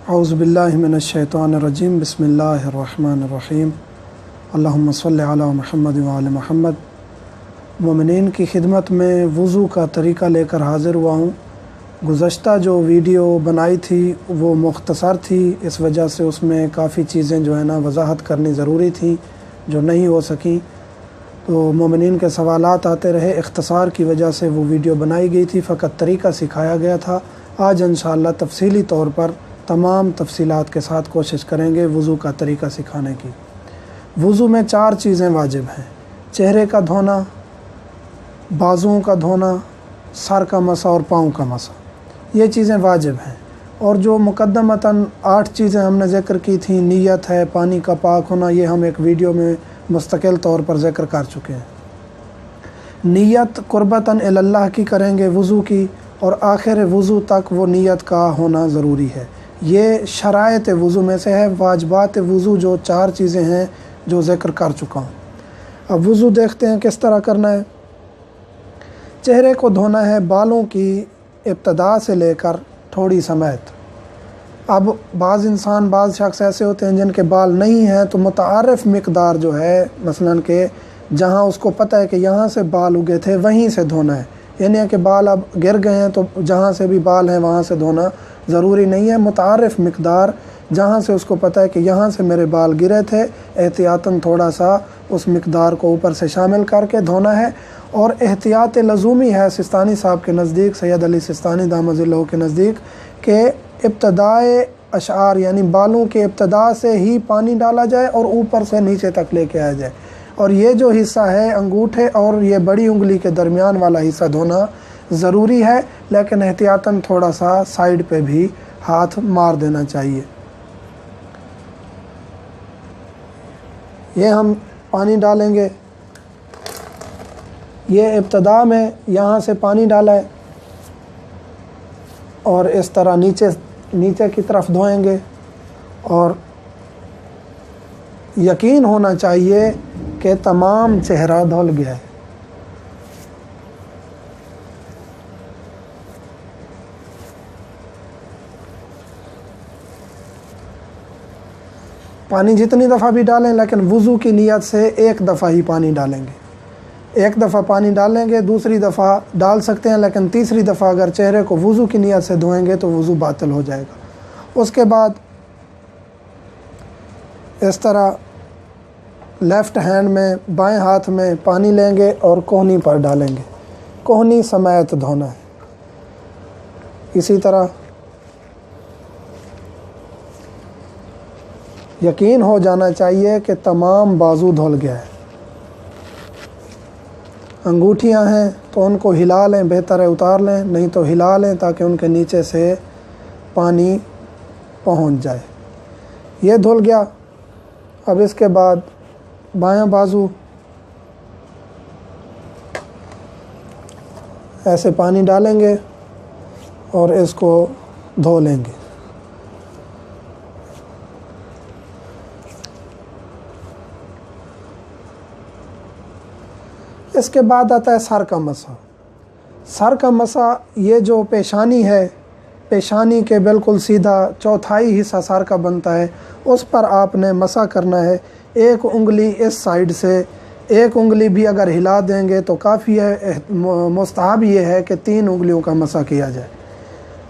औज़ुबिल्लाहि मिनश्शैतानिर्रजीम बिस्मिल्लाहिर्रहमानिर्रहीम अल्लाहुम्मा सल्लि अला मुहम्मद व आले मुहम्मद। मोमिनीन की खिदमत में वुज़ू का तरीक़ा लेकर हाज़िर हुआ हूँ। गुज़श्ता जो वीडियो बनाई थी वो मुख्तसर थी, इस वजह से उसमें काफ़ी चीज़ें जो है ना वज़ाहत करनी ज़रूरी थी जो नहीं हो सकी। तो मोमिनीन के सवालात आते रहे, इख्तसार की वजह से वो वीडियो बनाई गई थी, फ़कत तरीक़ा सिखाया गया था। आज इंशाअल्लाह तफसीली तौर पर तमाम तफसीलात के साथ कोशिश करेंगे वुज़ू का तरीक़ा सिखाने की। वुज़ू में 4 चीज़ें वाजिब हैं: चेहरे का धोना, बाजुओं का धोना, सर का मसा और पाँव का मसा। ये चीज़ें वाजिब हैं। और जो मुक़द्दमतन 8 चीज़ें हमने ज़िक्र की थी, नीयत है, पानी का पाक होना, ये हम एक वीडियो में मुस्तकिल तौर पर ज़िक्र कर चुके हैं। नीयत कुर्बतन इल्लल्लाह की करेंगे वुज़ू की, और आखिर वुज़ू तक वो नीयत का होना ज़रूरी है। ये शराइत वुज़ू में से है। वाजिबात वुज़ू जो 4 चीज़ें हैं जो ज़िक्र कर चुका हूँ। अब वुज़ू देखते हैं किस तरह करना है। चेहरे को धोना है बालों की इब्तदा से लेकर थोड़ी समेत। अब बाज़ शख्स ऐसे होते हैं जिनके बाल नहीं हैं, तो मुतारिफ़ मिक़दार जो है मसलन के जहाँ उसको पता है कि यहाँ से बाल उगे थे वहीं से धोना है। यानी कि बाल अब गिर गए हैं तो जहाँ से भी बाल हैं वहाँ से धोना ज़रूरी नहीं है। मुतारिफ़ मिक़दार जहाँ से उसको पता है कि यहाँ से मेरे बाल गिरे थे, एहतियातन थोड़ा सा उस मिक़दार को ऊपर से शामिल करके धोना है। और एहतियात लज़ूमी है सिस्तानी साहब के नज़दीक, सैयद अली सिस्तानी दामजिल्लहु के नज़दीक, के इब्तदाए अशार यानी बालों के इब्तदा से ही पानी डाला जाए और ऊपर से नीचे तक लेके आया जाए। और ये जो हिस्सा है अंगूठे और ये बड़ी उंगली के दरमियान वाला हिस्सा धोना ज़रूरी है, लेकिन एहतियातन थोड़ा सा साइड पे भी हाथ मार देना चाहिए। ये हम पानी डालेंगे, ये इब्तदा में यहाँ से पानी डाला है और इस तरह नीचे की तरफ धोएंगे। और यकीन होना चाहिए कि तमाम चेहरा धुल गया है। पानी जितनी दफ़ा भी डालें, लेकिन वुज़ू की नीयत से एक दफ़ा ही पानी डालेंगे। एक दफ़ा पानी डालेंगे, दूसरी दफ़ा डाल सकते हैं, लेकिन तीसरी दफ़ा अगर चेहरे को वुज़ू की नीयत से धोएंगे तो वुज़ू बातिल हो जाएगा। उसके बाद इस तरह लेफ़्ट हैंड में, बाएं हाथ में पानी लेंगे और कोहनी पर डालेंगे। कोहनी समेत धोना है। इसी तरह यकीन हो जाना चाहिए कि तमाम बाजू धुल गया है। अंगूठियां हैं तो उनको हिला लें, बेहतर है उतार लें, नहीं तो हिला लें ताकि उनके नीचे से पानी पहुंच जाए। ये धुल गया। अब इसके बाद बायां बाजू ऐसे पानी डालेंगे और इसको धो लेंगे। इसके बाद आता है सर का मसा। सर का मसा, ये जो पेशानी है, पेशानी के बिल्कुल सीधा चौथाई हिस्सा सर का बनता है, उस पर आपने मसा करना है। एक उंगली इस साइड से, एक उंगली भी अगर हिला देंगे तो काफ़ी है। मुस्तहब ये है कि 3 उंगलियों का मसा किया जाए।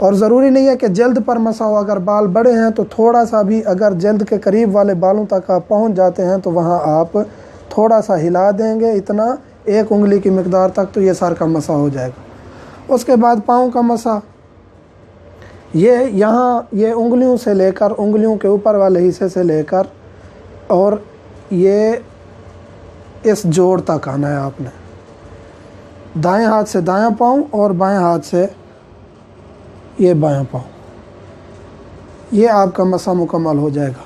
और ज़रूरी नहीं है कि जल्द पर मसा हो। अगर बाल बड़े हैं तो थोड़ा सा भी, अगर जल्द के करीब वाले बालों तक आप पहुंच जाते हैं तो वहां आप थोड़ा सा हिला देंगे, इतना एक उंगली की मिकदार तक, तो ये सर का मसा हो जाएगा। उसके बाद पाँव का मसा, ये यहाँ ये उंगलियों से लेकर, उंगलियों के ऊपर वाले हिस्से से लेकर और ये इस जोड़ तक आना है आपने। दाएं हाथ से दायां पाँव और बाएं हाथ से ये बायां पाँव। ये आपका मसा मुकम्मल हो जाएगा।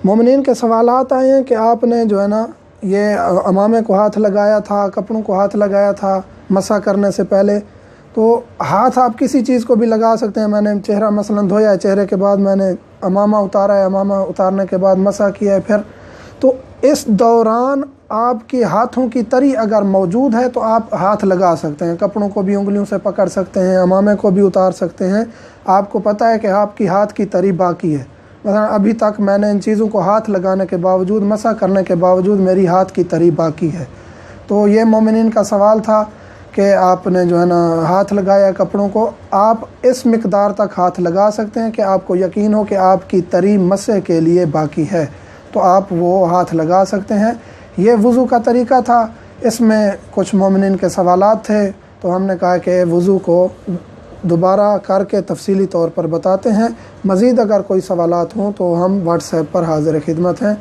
मोमिनीन के सवालात आए हैं कि आपने जो है ना ये अमामे को हाथ लगाया था, कपड़ों को हाथ लगाया था मसा करने से पहले, तो हाथ आप किसी चीज़ को भी लगा सकते हैं। मैंने चेहरा मसलन धोया है, चेहरे के बाद मैंने अमामा उतारा है, अमामा उतारने के बाद मसा किया है फिर, तो इस दौरान आपके हाथों की तरी अगर मौजूद है तो आप हाथ लगा सकते हैं, कपड़ों को भी उंगलियों से पकड़ सकते हैं, अमामे को भी उतार सकते हैं। आपको पता है कि आपकी हाथ की तरी बाकी है, मतलब अभी तक मैंने इन चीज़ों को हाथ लगाने के बावजूद, मसा करने के बावजूद मेरी हाथ की तरी बाकी है। तो ये मोमिनीन का सवाल था कि आपने जो है ना हाथ लगाया कपड़ों को, आप इस मिकदार तक हाथ लगा सकते हैं कि आपको यकीन हो कि आपकी तरी मसे के लिए बाकी है, तो आप वो हाथ लगा सकते हैं। ये वज़ू का तरीका था। इसमें कुछ मोमिनीन के सवालात थे, तो हमने कहा कि वज़ू को दोबारा करके तफसीली तौर पर बताते हैं। मज़ीद अगर कोई सवालात हों तो हम व्हाट्सएप पर हाज़िर खिदमत हैं।